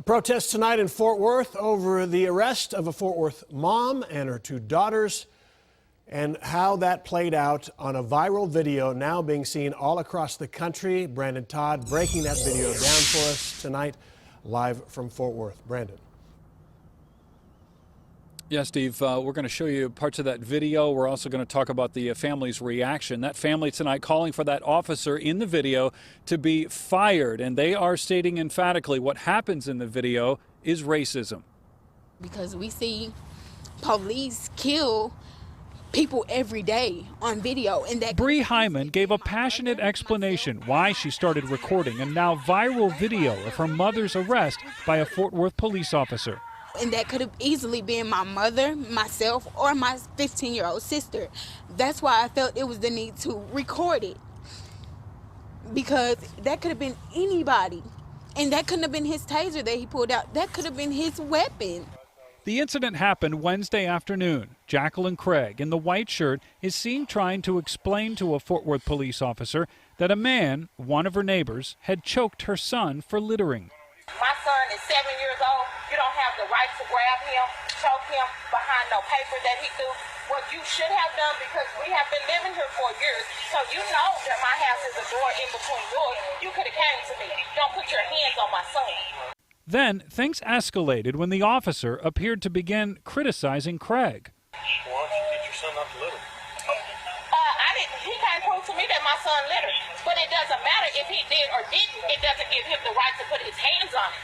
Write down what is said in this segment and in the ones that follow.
Protest tonight in Fort Worth over the arrest of a Fort Worth mom and her two daughters, and how that played out on a viral video now being seen all across the country. Brandon Todd breaking that video down for us tonight, live from Fort Worth. Brandon. Yeah, Steve, we're going to show you parts of that video. We're also going to talk about the family's reaction. That family tonight calling for that officer in the video to be fired. And they are stating emphatically what happens in the video is racism. Because we see police kill people every day on video. And that Bree Hyman gave a passionate explanation why she started recording a now viral video of her mother's arrest by a Fort Worth police officer. And that could have easily been my mother, myself, or my 15-year-old sister. That's why I felt it was the need to record it. Because that could have been anybody. And that couldn't have been his taser that he pulled out. That could have been his weapon. The incident happened Wednesday afternoon. Jacqueline Craig, in the white shirt, is seen trying to explain to a Fort Worth police officer that a man, one of her neighbors, had choked her son for littering. My son is 7 years old. You don't have the right to grab him, choke him behind no paper that he threw. What you should have done, because we have been living here for years, so you know that my house is a door in between doors. You could have came to me. Don't put your hands on my son. Then things escalated when the officer appeared to begin criticizing Craig. Why don't you teach your son not to litter? He can't prove to me that my son littered. But it doesn't matter if he did or didn't. It doesn't give him the right to put his hands on it.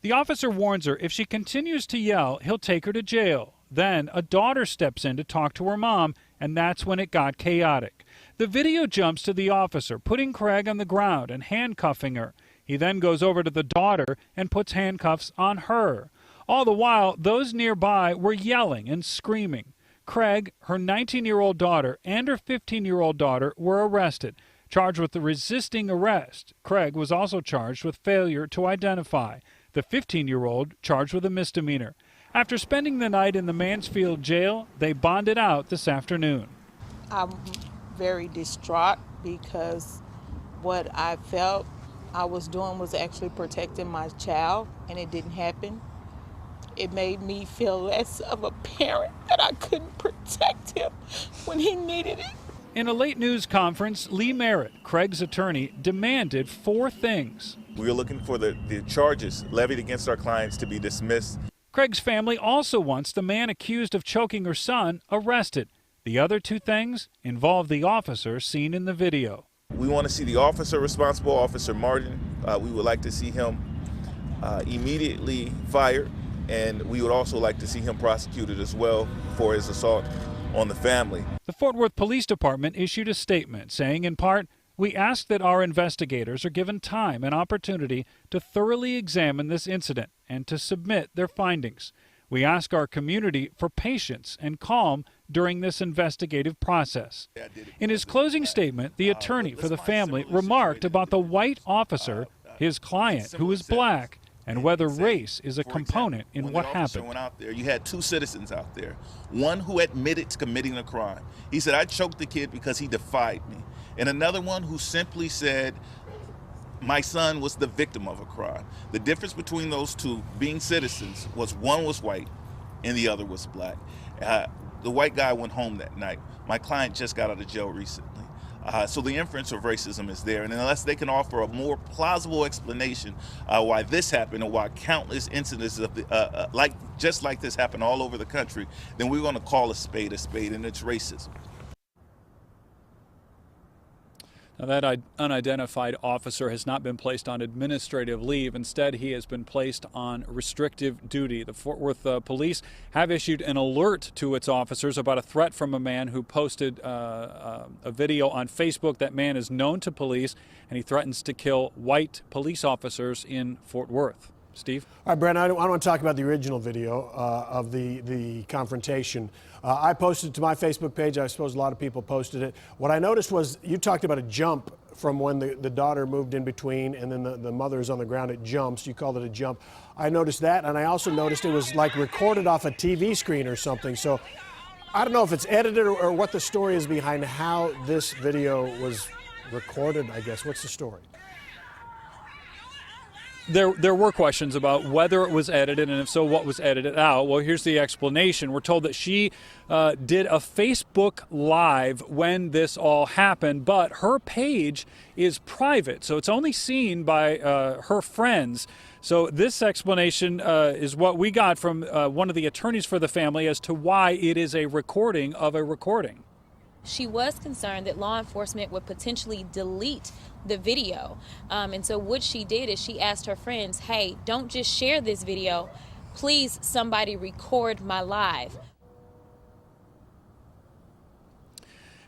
The officer warns her if she continues to yell, he'll take her to jail. Then a daughter steps in to talk to her mom, and that's when it got chaotic. The video jumps to the officer, putting Craig on the ground and handcuffing her. He then goes over to the daughter and puts handcuffs on her. All the while, those nearby were yelling and screaming. Craig, her 19-year-old daughter, and her 15-year-old daughter were arrested, charged with resisting arrest. Craig was also charged with failure to identify. The 15-year-old charged with a misdemeanor. After spending the night in the Mansfield jail, they bonded out this afternoon. I'm very distraught because what I felt I was doing was actually protecting my child, and it didn't happen. It made me feel less of a parent that I couldn't protect him when he needed it. In a late news conference, Lee Merritt, Craig's attorney, demanded 4 things. We are looking for the charges levied against our clients to be dismissed. Craig's family also wants the man accused of choking her son arrested. The other 2 things involve the officer seen in the video. We want to see the officer responsible, Officer Martin. We would like to see him immediately fired. And we would also like to see him prosecuted as well for his assault on the family. The Fort Worth Police Department issued a statement saying, in part, we ask that our investigators are given time and opportunity to thoroughly examine this incident and to submit their findings. We ask our community for patience and calm during this investigative process. In his closing statement, the attorney for the family remarked about the white officer, his client, who is black, and whether race is a component in what happened. Went out there, you had 2 citizens out there. One who admitted to committing a crime. He said, I choked the kid because he defied me. And another one who simply said, my son was the victim of a crime. The difference between those 2 being citizens was one was white and the other was black. The white guy went home that night. My client just got out of jail recently. So the inference of racism is there, and unless they can offer a more plausible explanation why this happened or why countless incidents of just like this happen all over the country, then we're going to call a spade, and it's racism. Now, that unidentified officer has not been placed on administrative leave. Instead, he has been placed on restrictive duty. The Fort Worth police have issued an alert to its officers about a threat from a man who posted a video on Facebook. That man is known to police, and he threatens to kill white police officers in Fort Worth. Steve? All right, Brandon, I want to talk about the original video of the confrontation. I posted it to my Facebook page. I suppose a lot of people posted it. What I noticed was you talked about a jump from when the daughter moved in between and then the mother's on the ground. It jumps. You called it a jump. I noticed that, and I also noticed it was like recorded off a TV screen or something. So I don't know if it's edited or what the story is behind how this video was recorded, I guess. What's the story? There were questions about whether it was edited, and if so, what was edited out. Well, here's the explanation. We're told that she did a Facebook Live when this all happened, but her page is private, so it's only seen by her friends. So this explanation is what we got from one of the attorneys for the family as to why it is a recording of a recording. She was concerned that law enforcement would potentially delete the video. And so what she did is she asked her friends, hey, don't just share this video. Please, somebody record my live.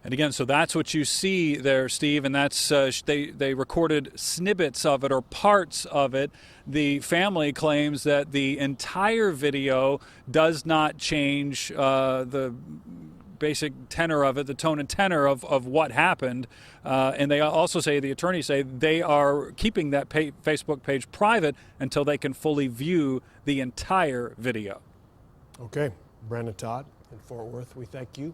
And again, so that's what you see there, Steve, and that's they recorded snippets of it or parts of it. The family claims that the entire video does not change the basic tenor of it, the tone and tenor of what happened. And they also say, the attorneys say, they are keeping that Facebook page private until they can fully view the entire video. Okay, Brandon Todd in Fort Worth, we thank you.